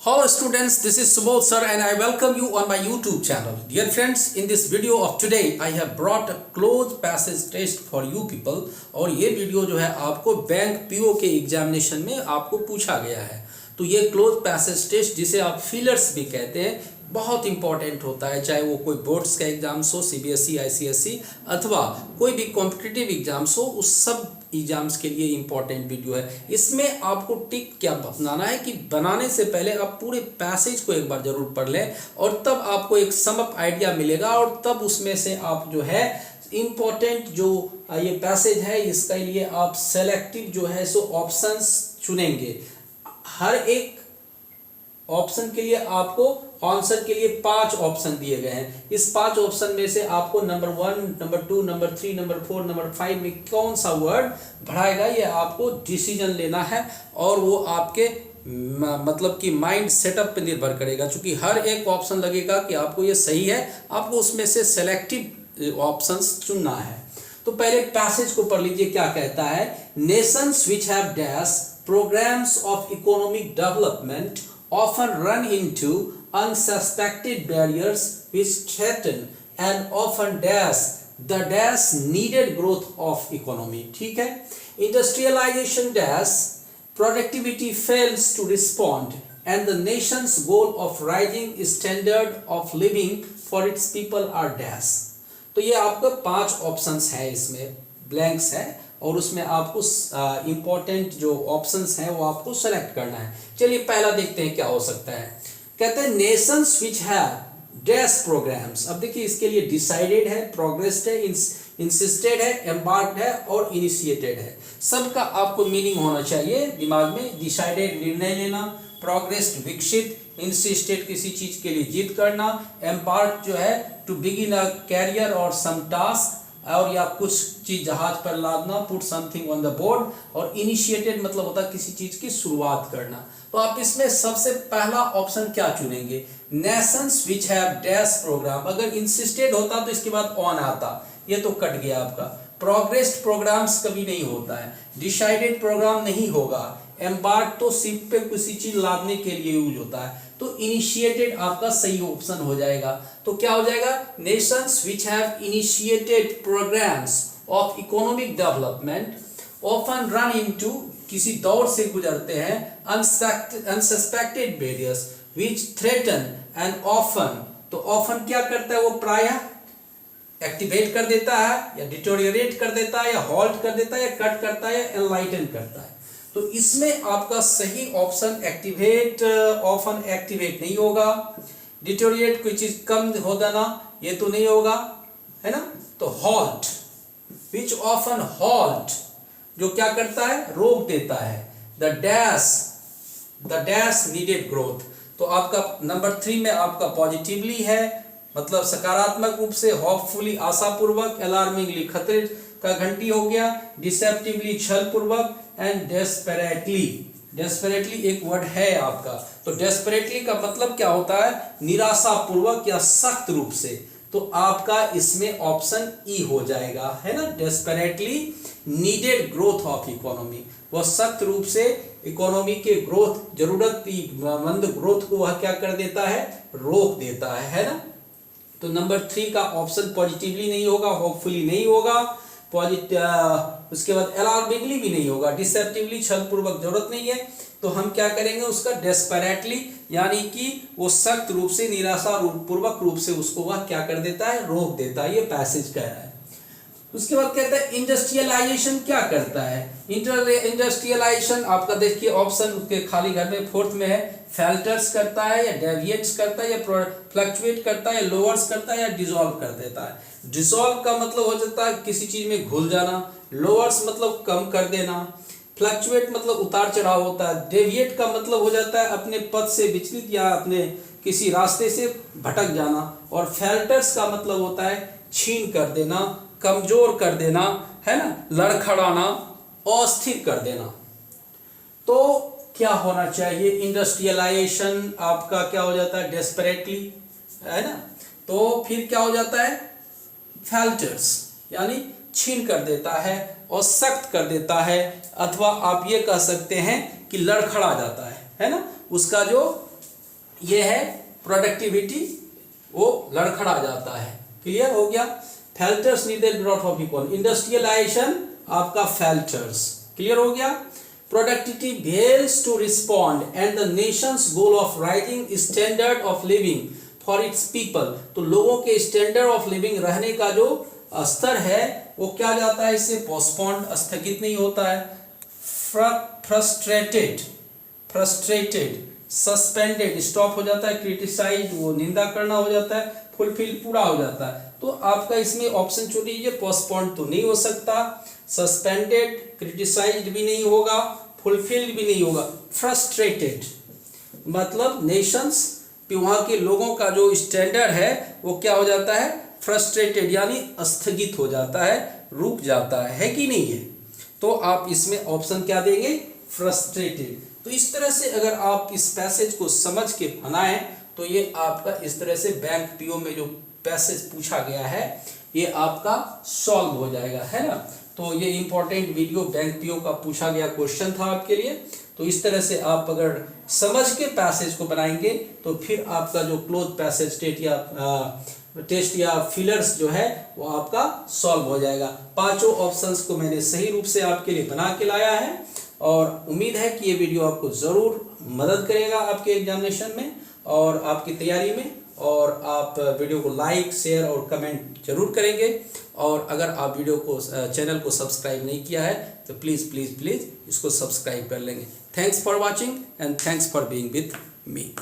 Hello students, this is Subodh sir and I welcome you on my YouTube channel. Dear friends, in this video of today I have brought a closed passage test for you people और ये video जो है आपको bank PO के examination में आपको पूछा गया है। तो ये क्लोज पैसेज टेस्ट जिसे आप फीलर्स भी कहते हैं बहुत इंपॉर्टेंट होता है, चाहे वो कोई बोर्ड्स का एग्जाम्स हो, सीबीएसई, आईसीएसई अथवा कोई भी कॉम्पिटिटिव एग्जाम्स हो, उस सब एग्जाम्स के लिए इंपॉर्टेंट वीडियो है। इसमें आपको टिक क्या बनाना है कि बनाने से पहले आप पूरे पैसेज को एक बार जरूर पढ़ लें और तब आपको एक समअप आइडिया मिलेगा और तब उसमें से आप जो है इम्पोर्टेंट जो ये पैसेज है इसके लिए आप सेलेक्टिव जो है सो ऑप्शंस चुनेंगे। हर एक ऑप्शन के लिए आपको आंसर के लिए 5 ऑप्शन दिए गए हैं। इस 5 ऑप्शन में से आपको number 1, number 2, number 3, number 4, number 5 में कौन सा वर्ड बढ़ाएगा ये आपको डिसीजन लेना है और वो आपके मतलब कि माइंड सेटअप पे निर्भर करेगा। क्योंकि हर एक ऑप्शन लगेगा कि आपको ये सही है, आपको उसमें से सेलेक्टिव ऑप्शंस चुनना है। तो पहले पैसेज को पढ़ लीजिए, क्या कहता है। Nations which have dash programmes of economic development often run into unsuspected barriers which threaten and often dash the dash needed growth of economy। ठीक है। Industrialization dash productivity fails to respond and the nation's goal of rising standard of living for its people are dash। तो ये आपका 5 options है, इसमें blanks है और उसमें आपको इंपॉर्टेंट जो ऑप्शंस हैं वो आपको सेलेक्ट करना है। चलिए पहला देखते हैं क्या हो सकता है। कहते हैं nations which have dash programmes. अब देखिए इसके लिए डिसाइडेड है, प्रोग्रेस्ड है, इंसिस्टेड है, एम्बार्क्ड है और इनिशिएटेड है। सबका आपको मीनिंग होना चाहिए दिमाग में। डिसाइडेड निर्णय लेना, प्रोग्रेस्ड विकसित, इंसिस्टेड किसी चीज के लिए जिद करना, एम्बार्क्ड जो है टू बिगिन अ कैरियर और सम टास्क और या कुछ चीज जहाज पर लादना, put something on the board, और इनिशिएटेड मतलब होता है किसी चीज की शुरुआत करना। तो आप इसमें सबसे पहला ऑप्शन क्या चुनेंगे। Nations which have dash programme. अगर इंसिस्टेड होता तो इसके बाद ऑन आता, ये तो कट गया आपका। प्रोग्रेस्ड प्रोग्राम्स कभी नहीं होता है, डिसाइडेड प्रोग्राम नहीं होगा, एम्बार्क तो शिप पे किसी चीज लादने के लिए यूज होता है। तो इनिशिएटेड आपका सही ऑप्शन हो जाएगा। तो क्या हो जाएगा, nations which have initiated programs of economic development often run into किसी दौर से गुजरते हैं unsuspected barriers which threaten and often. तो ऑफन क्या करता है, वो प्रायः एक्टिवेट कर देता है या डिटोरिएट कर देता है या हॉल्ट कर देता है या कट करता है या एनलाइटन करता है। तो इसमें आपका सही ऑप्शन एक्टिवेट, ऑफन एक्टिवेट नहीं होगा। डिटोरिएट कोई चीज कम हो जाना ये तो नहीं होगा, है ना। तो हॉल्ट, विच ऑफन हॉल्ट जो क्या करता है, रोक देता है। The dash needed growth. तो आपका नंबर 3 में आपका पॉजिटिवली है, मतलब सकारात्मक रूप से, होपफुली आशापूर्वक, अलार्मिंगली खतरे का घंटी हो गया, डिसेप्टिवली छल पूर्वक एंड डेस्परेटली। डेस्परेटली एक वर्ड है आपका। तो डेस्परेटली का मतलब क्या होता है, निराशापूर्वक या सख्त रूप से। तो आपका इसमें ऑप्शन ई हो जाएगा, है ना। Desperately needed growth of economy, वह सख्त रूप से इकोनॉमी के ग्रोथ, जरूरतमंद ग्रोथ को वह क्या कर देता है, रोक देता है ना। तो नंबर 3 का ऑप्शन पॉजिटिवली नहीं होगा, होपफुली नहीं होगा, उसके बाद अलार्मिंगली भी नहीं होगा, डिसेप्टिवली छलपूर्वक जरूरत नहीं है। तो हम क्या करेंगे उसका डेस्परेटली, यानी कि वो सख्त रूप से, निराशा पूर्वक रूप से उसको वह क्या कर देता है, रोक देता है। ये पैसेज कह रहा है। उसके बाद कहता है इंडस्ट्रियलाइजेशन क्या करता है। इंडस्ट्रियलाइजेशन आपका देखिए ऑप्शन उसके खाली घर में 4th में है। फेल्टर्स करता है या डेविएट्स करता है या फ्लक्चुएट करता है या लोअर्स करता है या डिसॉल्व कर देता है। डिसॉल्व का मतलब हो जाता है किसी चीज में घुल जाना, लोअर्स मतलब कम कर देना, फ्लक्चुएट मतलब उतार चढ़ाव होता है, डेविएट का मतलब हो जाता है अपने पथ से विचलित या अपने किसी रास्ते से भटक जाना, और फेल्टर्स का मतलब होता है छीन कर देना, कमजोर कर देना, है ना, लड़खड़ाना, अस्थिर कर देना। तो क्या होना चाहिए, इंडस्ट्रियलाइजेशन आपका क्या हो जाता है, डेस्परेटली, है ना। तो फिर क्या हो जाता है, फेल्टर्स यानी छीन कर देता है और सख्त कर देता है, अथवा आप ये कह सकते हैं कि लड़खड़ा जाता है ना। उसका जो ये है प्रोडक्टिविटी, वो लड़खड़ा जाता है। क्लियर हो गया। Fetters needed growth of economy, industrialization आपका फेल्टर्स। क्लियर हो गया। Productivity fails to respond and the nations goal of raising standard of living for its people, तो लोगों के स्टैंडर्ड ऑफ लिविंग रहने का जो स्तर है वो क्या जाता है, इससे पोस्टपोन्ड, स्थगित नहीं होता है। फ्रस्ट्रेटेड, सस्पेंडेड, स्टॉप हो जाता है। क्रिटिसाइज, वो निंदा करना हो जाता है। फुलफिल, पूरा हो जाता है। तो आपका इसमें ऑप्शन चुन लीजिए। पोस्टपोन्ड तो नहीं हो सकता, सस्पेंडेड, क्रिटिसाइज्ड भी नहीं होगा, फुलफिल्ड भी नहीं होगा। फ्रस्ट्रेटेड मतलब नेशंस, वहाँ के लोगों का जो स्टैंडर्ड है वो क्या हो जाता है, फ्रस्ट्रेटेड यानी स्थगित हो जाता है, रुक जाता है कि नहीं है। तो आप इसमें ऑप्शन क्या देंगे, फ्रस्ट्रेटेड। तो इस तरह से अगर आप इस पैसेज को समझ के बनाएं तो ये आपका इस तरह से बैंक पीओ में जो पैसेज पूछा गया है ये आपका सॉल्व हो जाएगा, है ना। तो ये इंपॉर्टेंट वीडियो बैंक पीओ का पूछा गया क्वेश्चन था आपके लिए। तो इस तरह से आप अगर समझ के पैसेज को बनाएंगे तो फिर आपका जो क्लोज पैसेज टेस्ट या फिलर्स जो है वो आपका सॉल्व हो जाएगा। पांचों ऑप्शंस को मैंने सही रूप से आपके लिए बना के लाया है और उम्मीद है कि ये वीडियो आपको ज़रूर मदद करेगा आपके एग्जामिनेशन में और आपकी तैयारी में। और आप वीडियो को लाइक, शेयर और कमेंट जरूर करेंगे। और अगर आप वीडियो को चैनल को सब्सक्राइब नहीं किया है तो प्लीज़ इसको सब्सक्राइब कर लेंगे। Thanks for watching and thanks for being with me.